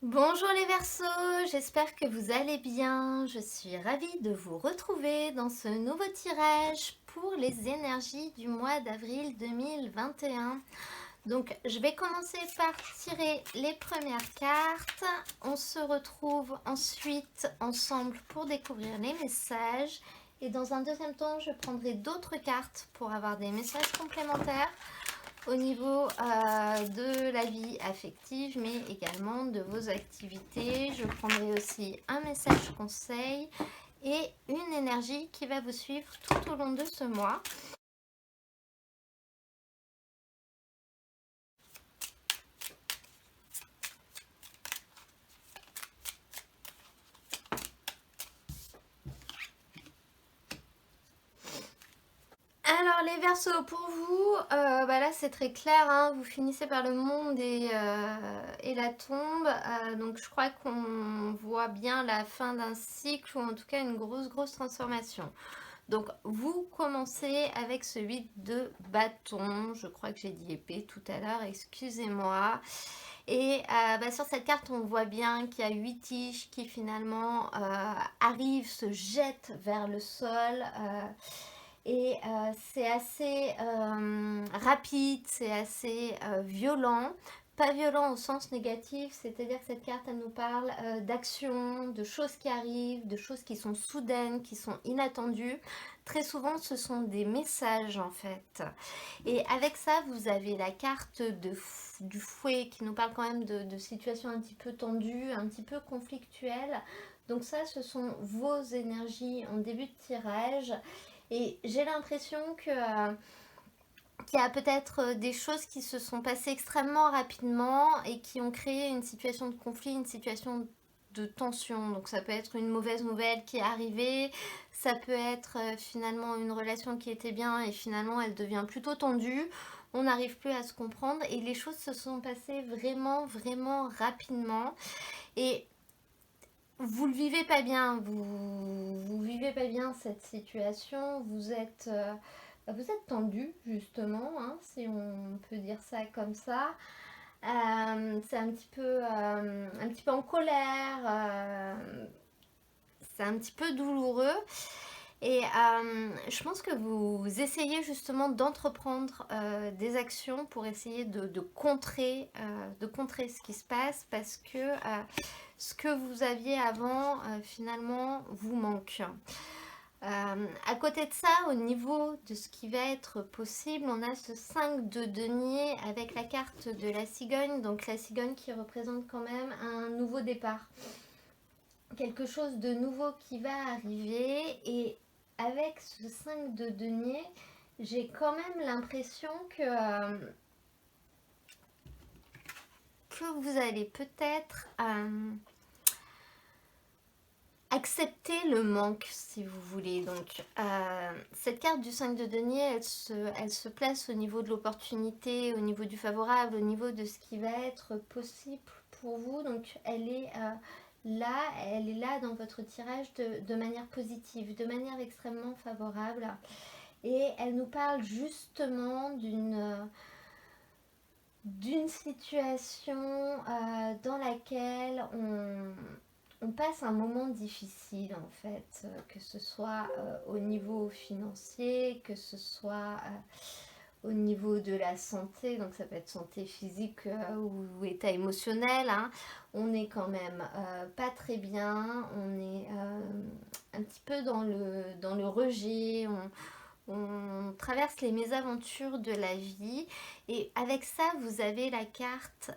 Bonjour les Verseaux, j'espère que vous allez bien. Je suis ravie de vous retrouver dans ce nouveau tirage pour les énergies du mois d'avril 2021. Donc je vais commencer par tirer les premières cartes. On se retrouve ensuite ensemble pour découvrir les messages. Et dans un deuxième temps, je prendrai d'autres cartes pour avoir des messages complémentaires au niveau de la vie affective, mais également de vos activités. Je prendrai aussi un message conseil et une énergie qui va vous suivre tout au long de ce mois. Alors les Verseaux, pour vous, là c'est très clair, hein, vous finissez par le monde et la tombe, donc je crois qu'on voit bien la fin d'un cycle ou en tout cas une grosse transformation. Donc vous commencez avec ce 8 de bâton, je crois que j'ai dit épée tout à l'heure, excusez-moi. Et sur cette carte, on voit bien qu'il y a 8 tiges qui finalement arrivent, se jettent vers le sol. C'est assez rapide, c'est assez violent. Pas violent au sens négatif, c'est-à-dire que cette carte, elle nous parle d'actions, de choses qui arrivent, de choses qui sont soudaines, qui sont inattendues. Très souvent, ce sont des messages en fait. Et avec ça, vous avez la carte du fouet qui nous parle quand même de situations un petit peu tendues, un petit peu conflictuelles. Donc ça, ce sont vos énergies en début de tirage. Et j'ai l'impression qu'il y a peut-être des choses qui se sont passées extrêmement rapidement et qui ont créé une situation de conflit, une situation de tension. Donc ça peut être une mauvaise nouvelle qui est arrivée, ça peut être finalement une relation qui était bien et finalement elle devient plutôt tendue. On n'arrive plus à se comprendre et les choses se sont passées vraiment rapidement. Et vous le vivez pas bien, vous vivez pas bien cette situation, vous êtes tendu justement, hein, si on peut dire ça comme ça. C'est un petit peu en colère, c'est un petit peu douloureux. Et je pense que vous essayez justement d'entreprendre des actions pour essayer de contrer ce qui se passe parce que ce que vous aviez avant finalement vous manque. À côté de ça, au niveau de ce qui va être possible, on a ce 5 de denier avec la carte de la cigogne, donc la cigogne qui représente quand même un nouveau départ. Quelque chose de nouveau qui va arriver et avec ce 5 de denier, j'ai quand même l'impression que vous allez peut-être accepter le manque si vous voulez. Donc cette carte du 5 de denier, elle se place au niveau de l'opportunité, au niveau du favorable, au niveau de ce qui va être possible pour vous. Donc elle est là dans votre tirage de manière positive, de manière extrêmement favorable. Et elle nous parle justement d'une situation dans laquelle on passe un moment difficile en fait, que ce soit au niveau financier, que ce soit au niveau de la santé, donc ça peut être santé physique ou état émotionnel, hein. On est quand même pas très bien, on est un petit peu dans le rejet, on traverse les mésaventures de la vie et avec ça vous avez la carte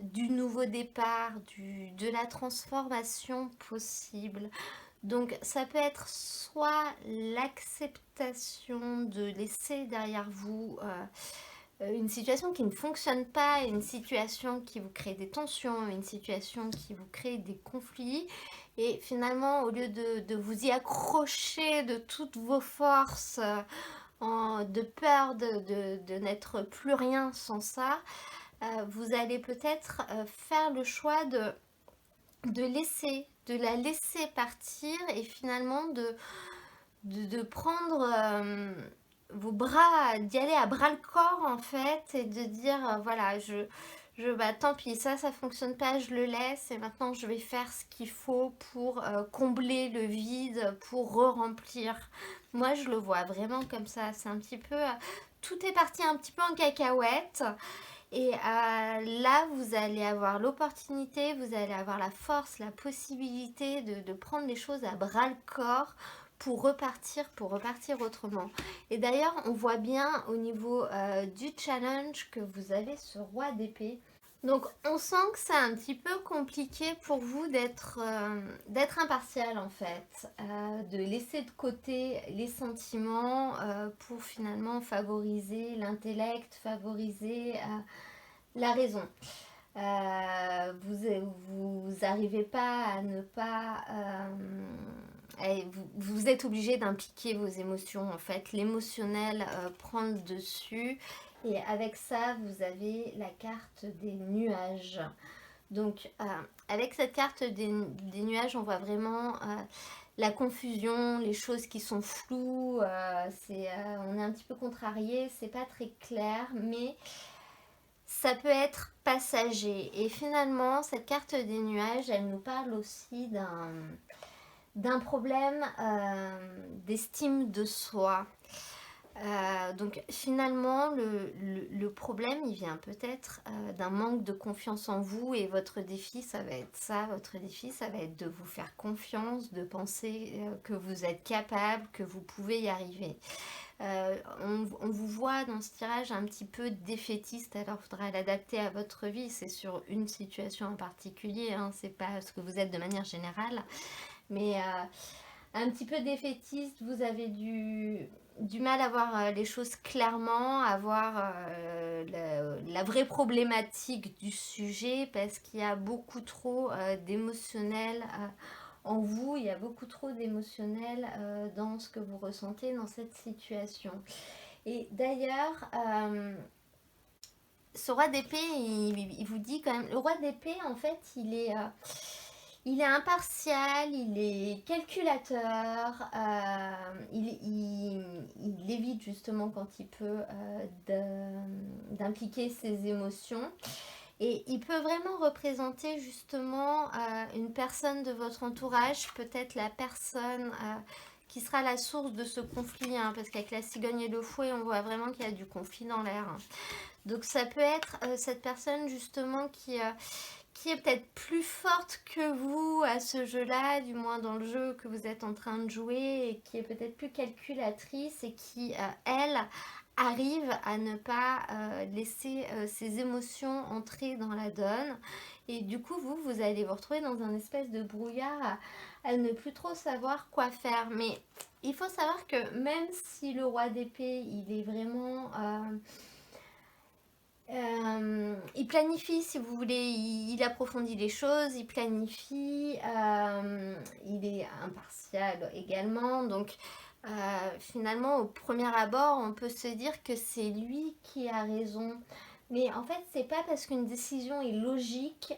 du nouveau départ, de la transformation possible. Donc ça peut être soit l'acceptation de laisser derrière vous une situation qui ne fonctionne pas, une situation qui vous crée des tensions, une situation qui vous crée des conflits. Et finalement, au lieu de vous y accrocher de toutes vos forces, de peur de n'être plus rien sans ça, vous allez peut-être faire le choix de la laisser partir et finalement de prendre vos bras, d'y aller à bras le corps en fait et de dire voilà, Bah, tant pis, ça fonctionne pas, je le laisse et maintenant je vais faire ce qu'il faut pour combler le vide, pour re-remplir. Moi, je le vois vraiment comme ça. C'est un petit peu, tout est parti un petit peu en cacahuète. Et là, vous allez avoir l'opportunité, vous allez avoir la force, la possibilité de prendre les choses à bras le corps pour repartir autrement. Et d'ailleurs, on voit bien au niveau du challenge que vous avez ce roi d'épée. Donc, on sent que c'est un petit peu compliqué pour vous d'être impartial en fait, de laisser de côté les sentiments pour finalement favoriser l'intellect, favoriser la raison. Vous n'arrivez pas à ne pas... vous êtes obligé d'impliquer vos émotions en fait. L'émotionnel prend le dessus. Et avec ça, vous avez la carte des nuages. Donc, avec cette carte des nuages, on voit vraiment la confusion, les choses qui sont floues. On est un petit peu contrarié, c'est pas très clair, mais ça peut être passager. Et finalement, cette carte des nuages, elle nous parle aussi d'un problème d'estime de soi. Donc finalement, le problème, il vient peut-être d'un manque de confiance en vous et votre défi, ça va être ça. Votre défi, ça va être de vous faire confiance, de penser que vous êtes capable, que vous pouvez y arriver. On vous voit dans ce tirage un petit peu défaitiste, alors il faudra l'adapter à votre vie, c'est sur une situation en particulier, hein, c'est pas ce que vous êtes de manière générale, mais un petit peu défaitiste, vous avez du mal à voir les choses clairement, à voir la vraie problématique du sujet parce qu'il y a beaucoup trop d'émotionnel en vous, il y a beaucoup trop d'émotionnel dans ce que vous ressentez dans cette situation. Et d'ailleurs, ce roi d'épée, il vous dit quand même, le roi d'épée, en fait, il est impartial, il est calculateur, il évite justement quand il peut d'impliquer ses émotions. Et il peut vraiment représenter justement une personne de votre entourage, peut-être la personne qui sera la source de ce conflit, hein, parce qu'avec la cigogne et le fouet, on voit vraiment qu'il y a du conflit dans l'air. Hein. Donc ça peut être cette personne justement qui est peut-être plus forte que vous à ce jeu-là, du moins dans le jeu que vous êtes en train de jouer, et qui est peut-être plus calculatrice et qui, elle, arrive à ne pas laisser ses émotions entrer dans la donne. Et du coup, vous allez vous retrouver dans un espèce de brouillard à ne plus trop savoir quoi faire. Mais il faut savoir que même si le roi d'épée, il est vraiment... il planifie, si vous voulez, il approfondit les choses, il planifie, il est impartial également. Donc, finalement, au premier abord, on peut se dire que c'est lui qui a raison. Mais en fait, c'est pas parce qu'une décision est logique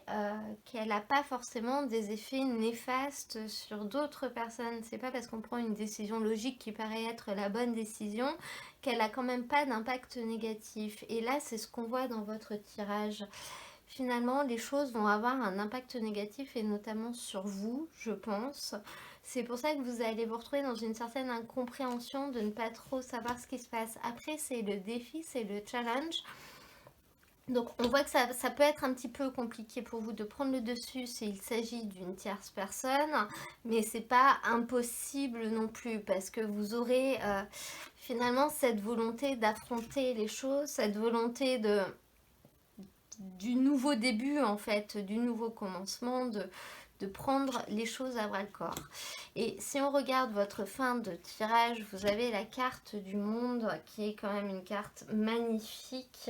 qu'elle n'a pas forcément des effets néfastes sur d'autres personnes. C'est pas parce qu'on prend une décision logique qui paraît être la bonne décision qu'elle a quand même pas d'impact négatif. Et là, c'est ce qu'on voit dans votre tirage. Finalement, les choses vont avoir un impact négatif et notamment sur vous, je pense. C'est pour ça que vous allez vous retrouver dans une certaine incompréhension de ne pas trop savoir ce qui se passe. Après, c'est le défi, c'est le challenge. Donc on voit que ça peut être un petit peu compliqué pour vous de prendre le dessus s'il s'agit d'une tierce personne, mais c'est pas impossible non plus parce que vous aurez finalement cette volonté d'affronter les choses, cette volonté du nouveau début en fait, du nouveau commencement, de prendre les choses à bras le corps. Et si on regarde votre fin de tirage, vous avez la carte du monde qui est quand même une carte magnifique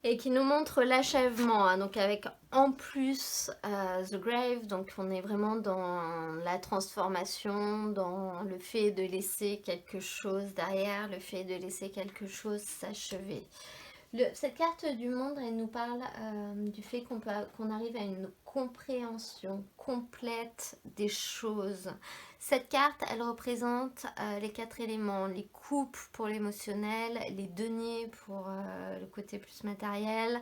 et qui nous montre l'achèvement, hein, donc avec en plus The Grave, donc on est vraiment dans la transformation, dans le fait de laisser quelque chose derrière, le fait de laisser quelque chose s'achever. Cette carte du monde, elle nous parle du fait qu'on arrive à une compréhension complète des choses. Cette carte, elle représente les 4 éléments, les coupes pour l'émotionnel, les deniers pour le côté plus matériel,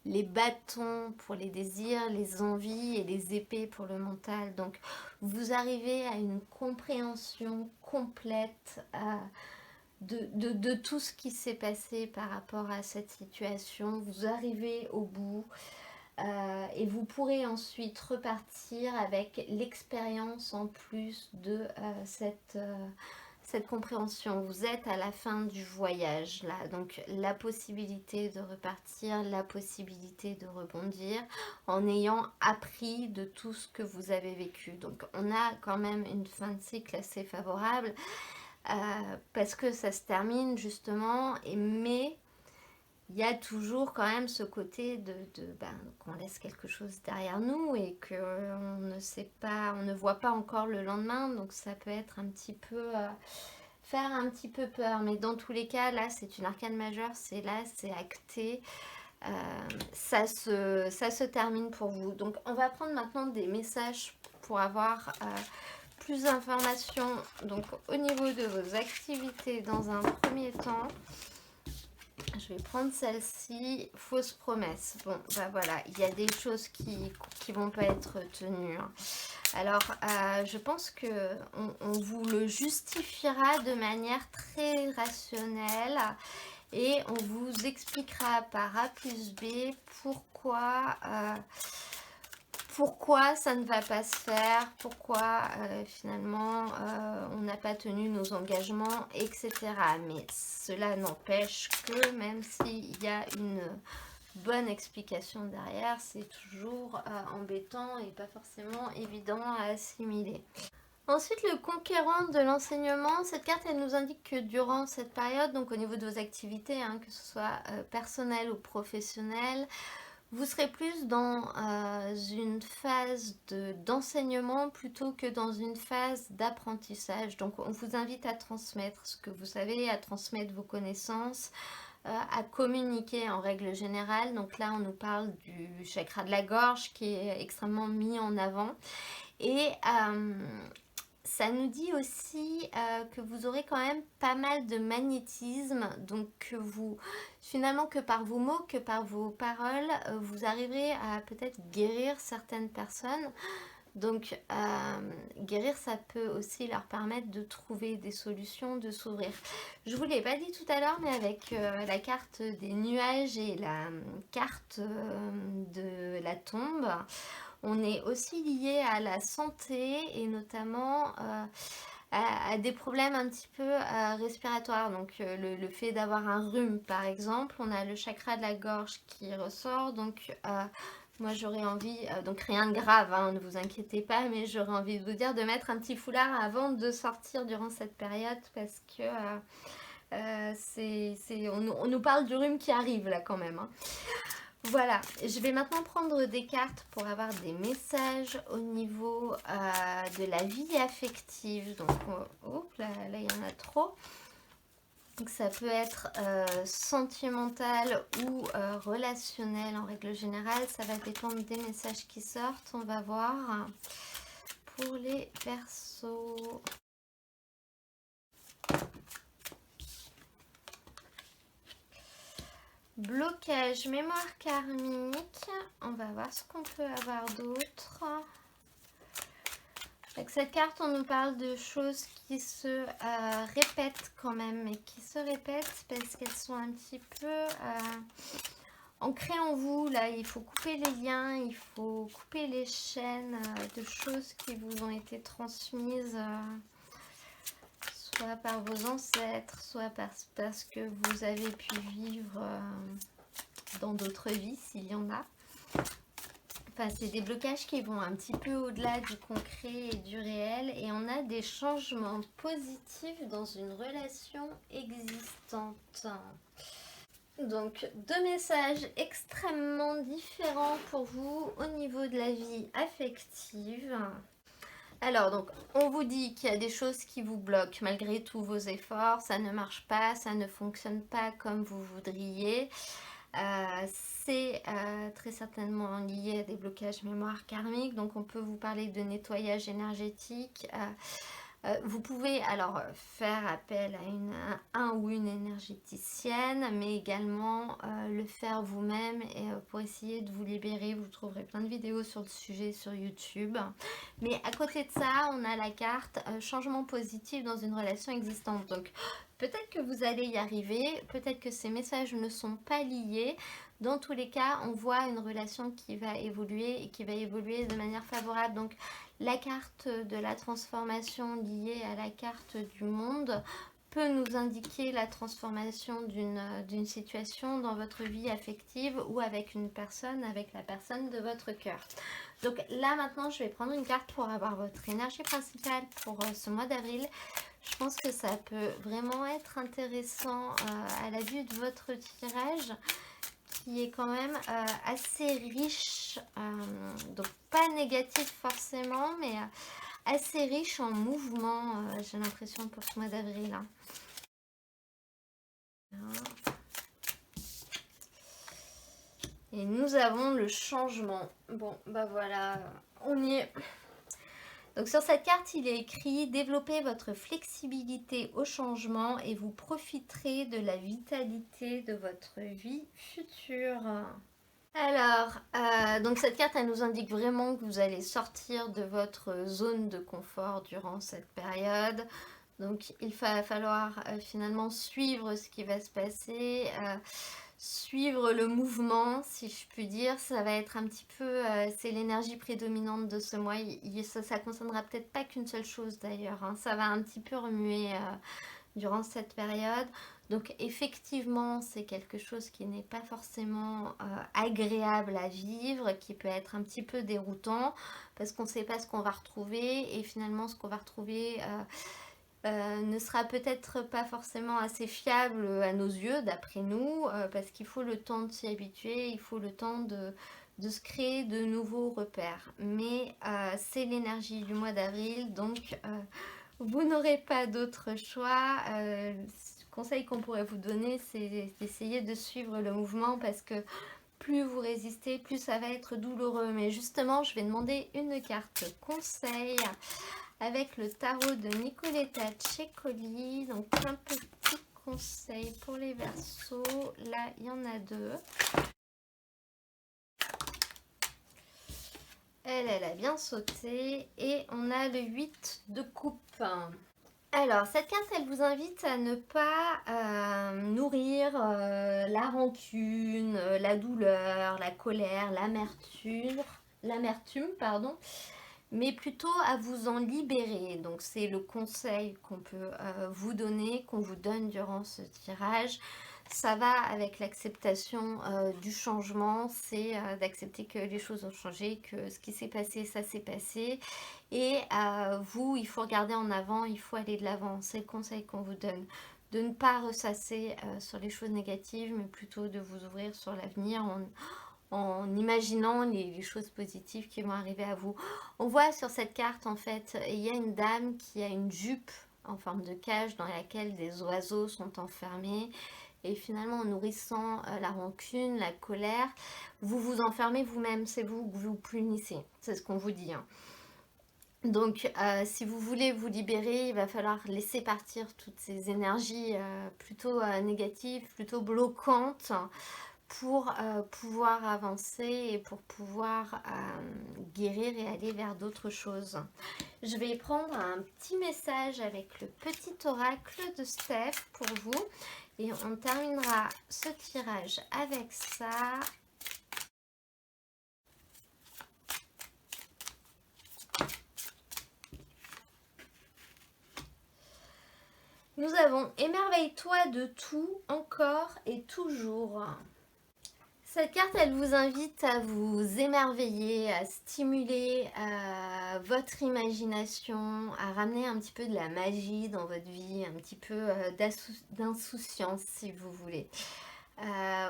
les bâtons pour les désirs, les envies et les épées pour le mental. Donc vous arrivez à une compréhension complète de tout ce qui s'est passé par rapport à cette situation. Vous arrivez au bout. Et vous pourrez ensuite repartir avec l'expérience en plus de cette compréhension. Vous êtes à la fin du voyage là, donc la possibilité de repartir, la possibilité de rebondir en ayant appris de tout ce que vous avez vécu. Donc on a quand même une fin de cycle assez favorable parce que ça se termine justement, mais il y a toujours quand même ce côté qu'on laisse quelque chose derrière nous et qu'on ne sait pas, on ne voit pas encore le lendemain, donc ça peut être un petit peu, faire un petit peu peur. Mais dans tous les cas, là, c'est une arcane majeure, c'est là, c'est acté, ça se termine pour vous. Donc on va prendre maintenant des messages pour avoir plus d'informations. Donc au niveau de vos activités dans un premier temps, je vais prendre celle-ci, fausse promesse. Bon, bah voilà, il y a des choses qui vont pas être tenues. Alors, je pense que on vous le justifiera de manière très rationnelle et on vous expliquera par A plus B pourquoi ça ne va pas se faire, pourquoi finalement on n'a pas tenu nos engagements, etc. Mais cela n'empêche que même s'il y a une bonne explication derrière, c'est toujours embêtant et pas forcément évident à assimiler. Ensuite, le conquérant de l'enseignement, cette carte elle nous indique que durant cette période, donc au niveau de vos activités, que ce soit personnelles ou professionnelles, vous serez plus dans une phase d'enseignement plutôt que dans une phase d'apprentissage. Donc on vous invite à transmettre ce que vous savez, à transmettre vos connaissances, à communiquer en règle générale. Donc là on nous parle du chakra de la gorge qui est extrêmement mis en avant. Et ça nous dit aussi que vous aurez quand même pas mal de magnétisme, donc que finalement que par vos mots, que par vos paroles, vous arriverez à peut-être guérir certaines personnes. Donc guérir, ça peut aussi leur permettre de trouver des solutions, de s'ouvrir. Je ne vous l'ai pas dit tout à l'heure, mais avec la carte des nuages et la carte de la tombe, on est aussi lié à la santé et notamment à des problèmes un petit peu respiratoires. Donc le fait d'avoir un rhume par exemple, on a le chakra de la gorge qui ressort. Donc moi j'aurais envie, donc rien de grave, ne vous inquiétez pas, mais j'aurais envie de vous dire de mettre un petit foulard avant de sortir durant cette période parce que on nous parle du rhume qui arrive là quand même. Voilà, je vais maintenant prendre des cartes pour avoir des messages au niveau de la vie affective. Donc, là, il y en a trop. Donc, ça peut être sentimental ou relationnel en règle générale. Ça va dépendre des messages qui sortent. On va voir pour les persos. Blocage, mémoire karmique. On va voir ce qu'on peut avoir d'autre. Avec cette carte, on nous parle de choses qui se répètent quand même, mais qui se répètent parce qu'elles sont un petit peu ancrées en vous. Là, il faut couper les liens, il faut couper les chaînes de choses qui vous ont été transmises. Soit par vos ancêtres, soit parce que vous avez pu vivre dans d'autres vies, s'il y en a. Enfin, c'est des blocages qui vont un petit peu au-delà du concret et du réel. Et on a des changements positifs dans une relation existante. Donc, deux messages extrêmement différents pour vous au niveau de la vie affective. Alors, donc, on vous dit qu'il y a des choses qui vous bloquent malgré tous vos efforts. Ça ne marche pas, ça ne fonctionne pas comme vous voudriez. C'est très certainement lié à des blocages mémoire karmiques. Donc, on peut vous parler de nettoyage énergétique. Vous pouvez alors faire appel à un ou une énergéticienne, mais également le faire vous-même et pour essayer de vous libérer. Vous trouverez plein de vidéos sur le sujet sur YouTube. Mais à côté de ça, on a la carte changement positif dans une relation existante. Donc peut-être que vous allez y arriver, peut-être que ces messages ne sont pas liés. Dans tous les cas, on voit une relation qui va évoluer et qui va évoluer de manière favorable. Donc la carte de la transformation liée à la carte du monde peut nous indiquer la transformation d'une situation dans votre vie affective ou avec une personne, avec la personne de votre cœur. Donc là maintenant, je vais prendre une carte pour avoir votre énergie principale pour ce mois d'avril. Je pense que ça peut vraiment être intéressant à la vue de votre tirage qui est quand même assez riche, donc pas négatif forcément, mais assez riche en mouvement, j'ai l'impression pour ce mois d'avril. Hein. Et nous avons le changement. Bon, bah voilà, on y est. Donc sur cette carte, il est écrit « Développez votre flexibilité au changement et vous profiterez de la vitalité de votre vie future. » Alors, donc cette carte, elle nous indique vraiment que vous allez sortir de votre zone de confort durant cette période. Donc, il va falloir finalement suivre ce qui va se passer, suivre le mouvement, si je puis dire. Ça va être un petit peu, c'est l'énergie prédominante de ce mois. Ça concernera peut-être pas qu'une seule chose d'ailleurs. Hein. Ça va un petit peu remuer durant cette période. Donc effectivement, c'est quelque chose qui n'est pas forcément agréable à vivre, qui peut être un petit peu déroutant parce qu'on ne sait pas ce qu'on va retrouver et finalement ce qu'on va retrouver ne sera peut-être pas forcément assez fiable à nos yeux, d'après nous, parce qu'il faut le temps de s'y habituer, il faut le temps de se créer de nouveaux repères. Mais c'est l'énergie du mois d'avril, donc vous n'aurez pas d'autre choix. Le conseil qu'on pourrait vous donner, c'est d'essayer de suivre le mouvement parce que plus vous résistez, plus ça va être douloureux. Mais justement, je vais demander une carte conseil avec le tarot de Nicoletta Ceccoli. Donc, un petit conseil pour les Verseaux. Là, il y en a deux. Elle a bien sauté. Et on a le 8 de coupe. Alors, cette carte, elle vous invite à ne pas nourrir la rancune, la douleur, la colère, l'amertume, pardon, mais plutôt à vous en libérer. Donc, c'est le conseil qu'on peut vous donner, qu'on vous donne durant ce tirage. Ça va avec l'acceptation du changement, c'est d'accepter que les choses ont changé, que ce qui s'est passé, ça s'est passé. Et vous, il faut regarder en avant, il faut aller de l'avant. C'est le conseil qu'on vous donne. De ne pas ressasser sur les choses négatives, mais plutôt de vous ouvrir sur l'avenir en imaginant les choses positives qui vont arriver à vous. On voit sur cette carte, en fait, il y a une dame qui a une jupe en forme de cage dans laquelle des oiseaux sont enfermés. Et finalement, en nourrissant la rancune, la colère, vous vous enfermez vous-même. C'est vous que vous punissez. C'est ce qu'on vous dit. Hein. Donc, si vous voulez vous libérer, il va falloir laisser partir toutes ces énergies plutôt négatives, plutôt bloquantes pour pouvoir avancer et pour pouvoir guérir et aller vers d'autres choses. Je vais prendre un petit message avec le petit oracle de Steph pour vous et on terminera ce tirage avec ça. Nous avons « Émerveille-toi de tout, encore et toujours ». Cette carte, elle vous invite à vous émerveiller, à stimuler votre imagination, à ramener un petit peu de la magie dans votre vie, un petit peu d'insouciance si vous voulez.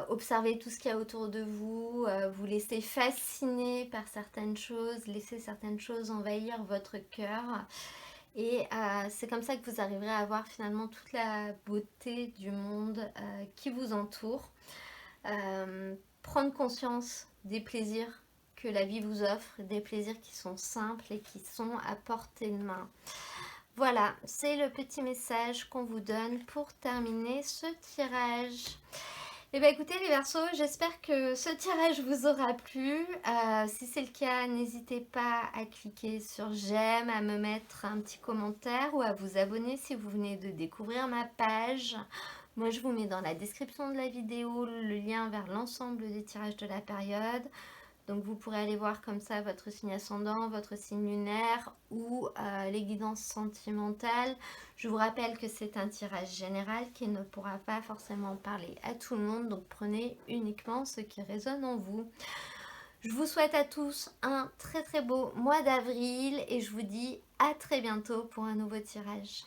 Observez tout ce qu'il y a autour de vous, vous laissez fasciner par certaines choses, laissez certaines choses envahir votre cœur. Et c'est comme ça que vous arriverez à voir finalement toute la beauté du monde qui vous entoure. Prendre conscience des plaisirs que la vie vous offre, des plaisirs qui sont simples et qui sont à portée de main. Voilà, c'est le petit message qu'on vous donne pour terminer ce tirage. Eh bien écoutez les Verseaux, j'espère que ce tirage vous aura plu. Si c'est le cas, n'hésitez pas à cliquer sur j'aime, à me mettre un petit commentaire ou à vous abonner si vous venez de découvrir ma page. Moi je vous mets dans la description de la vidéo le lien vers l'ensemble des tirages de la période. Donc vous pourrez aller voir comme ça votre signe ascendant, votre signe lunaire ou les guidances sentimentales. Je vous rappelle que c'est un tirage général qui ne pourra pas forcément parler à tout le monde. Donc prenez uniquement ce qui résonne en vous. Je vous souhaite à tous un très très beau mois d'avril et je vous dis à très bientôt pour un nouveau tirage.